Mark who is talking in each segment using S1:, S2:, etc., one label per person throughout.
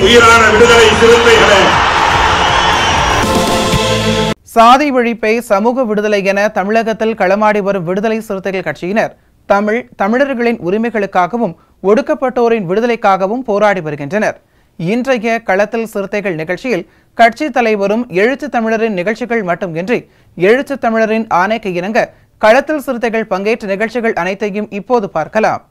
S1: உயிரான விடுதலை சிறுத்தைகளே,
S2: சாதி ஒழிப்பை சமூக விடுதலை என தமிழகத்தில் களமாடி வரும் விடுதலை சிறுத்தைகள் கட்சியினர் தமிழர்களின் உரிமைகளுக்காகவும் ஒடுக்கப்பட்டோரின் விடுதலைக்காகவும் போராடி வருகின்றனர். இன்றைய களத்தில் சிறுத்தைகள் நிகழ்ச்சியில் கட்சி தலைவரும் எழுத்து தமிழரின் நிகழ்ச்சிகள் மட்டுமின்றி எழுத்து தமிழரின் ஆணைக்கு இணங்க களத்தில் சிறுத்தைகள் பங்கேற்ற நிகழ்ச்சிகள் அனைத்தையும் இப்போது பார்க்கலாம்.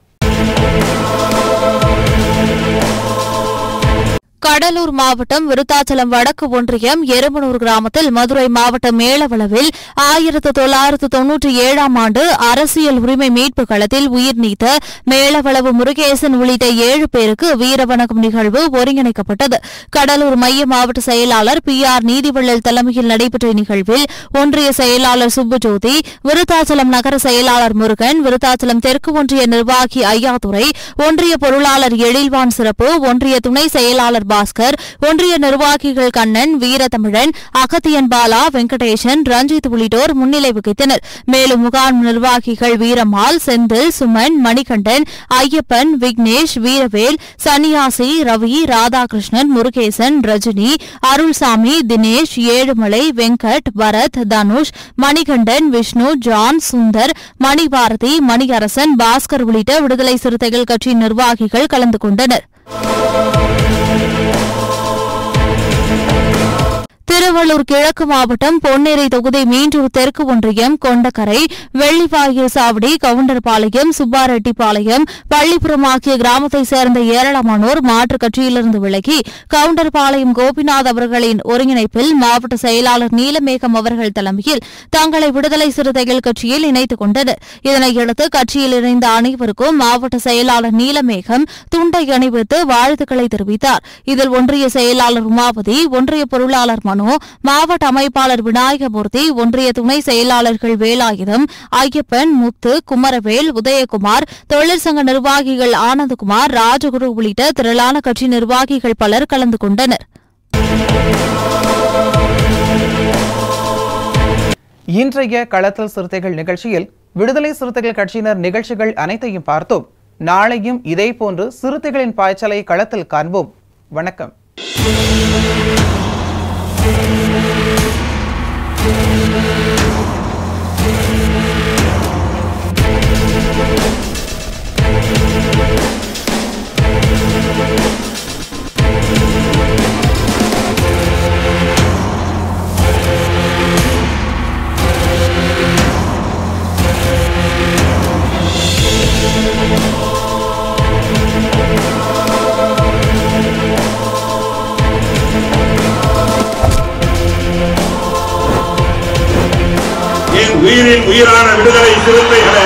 S3: கடலூர் மாவட்டம் விருத்தாச்சலம் வடக்கு ஒன்றியம் எருமனூர் கிராமத்தில் மதுரை மாவட்ட மேலவளவில் 1997ஆம் ஆண்டு அரசியல் உரிமை மீட்பு களத்தில் உயிர் நீத்த மேலவளவு முருகேசன் உள்ளிட்ட 7 பேருக்கு வீரவணக்கம் நிகழ்வு ஒருங்கிணைக்கப்பட்டது. கடலூர் மைய மாவட்ட செயலாளர் PR நீதிவள்ளல் தலைமையில் நடைபெற்ற நிகழ்வில் ஒன்றிய செயலாளர் சுப்புஜோதி, விருத்தாச்சலம் நகர செயலாளர் முருகன், விருத்தாச்சலம் தெற்கு ஒன்றிய நிர்வாகி ஐயாதுரை, ஒன்றிய பொருளாளர் எழில்வான் சிறப்பு, ஒன்றிய துணை செயலாளர் பாஸ்கர், ஒன்றிய நிர்வாகிகள் கண்ணன், வீரதமிழன், அகத்தியன் பாலா, வெங்கடேசன், ரஞ்சித் உள்ளிட்டோர் முன்னிலை வகித்தனர். மேலும் முகாம் நிர்வாகிகள் வீரம்மாள், செந்தில், சுமன், மணிகண்டன், ஐயப்பன், விக்னேஷ், வீரவேல், சன்னியாசி, ரவி, ராதாகிருஷ்ணன், முருகேசன், ரஜினி, அருள்சாமி, தினேஷ், ஏழுமலை, வெங்கட், பரத், தனுஷ், மணிகண்டன், விஷ்ணு, ஜான், சுந்தர், மணிபாரதி, மணியரசன், பாஸ்கர் உள்ளிட்ட விடுதலை சிறுத்தைகள் கட்சி நிர்வாகிகள் கலந்து கொண்டனர். திருவள்ளூர் கிழக்கு மாவட்டம் பொன்னேரி தொகுதி மீண்டூர் தெற்கு ஒன்றியம் கொண்டக்கரை, வெள்ளிவாயில் சாவடி, கவுண்டர்பாளையம், சுப்பாரெட்டிப்பாளையம், பள்ளிப்புறம் ஆகிய கிராமத்தைச் சேர்ந்த ஏராளமானோர் மாற்றுக் கட்சியிலிருந்து விலகி கவுண்டர்பாளையம் கோபிநாத் அவர்களின் ஒருங்கிணைப்பில் மாவட்ட செயலாளர் நீலமேகம் அவர்கள் தலைமையில் தங்களை விடுதலை சிறுத்தைகள் கட்சியில் இணைத்துக் கொண்டனர். இதனையடுத்து கட்சியில் இணைந்த அனைவருக்கும் மாவட்ட செயலாளர் நீலமேகம் துண்டை அணிவித்து வாழ்த்துக்களை தெரிவித்தார். இதில் ஒன்றிய செயலாளர் உமாபதி, ஒன்றிய பொருளாளர் மனோ, மாவட்ட அமைப்பாளர் விநாயகமூர்த்தி, ஒன்றிய துணை செயலாளர்கள் வேலாயுதம், ஐயப்பன், முத்து, குமரவேல், உதயகுமார், தொழிற்சங்க நிர்வாகிகள் ஆனந்தகுமார், ராஜகுரு உள்ளிட்ட திரளான கட்சி நிர்வாகிகள் பலர் கலந்து கொண்டனர்.
S2: இன்றைய களத்தில் சிறுத்தைகள் நிகழ்ச்சியில் விடுதலை சிறுத்தைகள் கட்சியினர் நிகழ்ச்சிகள் அனைத்தையும் பார்த்தோம். நாளையும் இதேபோன்று சிறுத்தைகளின் பாய்ச்சலை களத்தில் காண்போம். வணக்கம்.
S1: உயிரின் உயிரான விடுதலை சிறுத்தைகளே,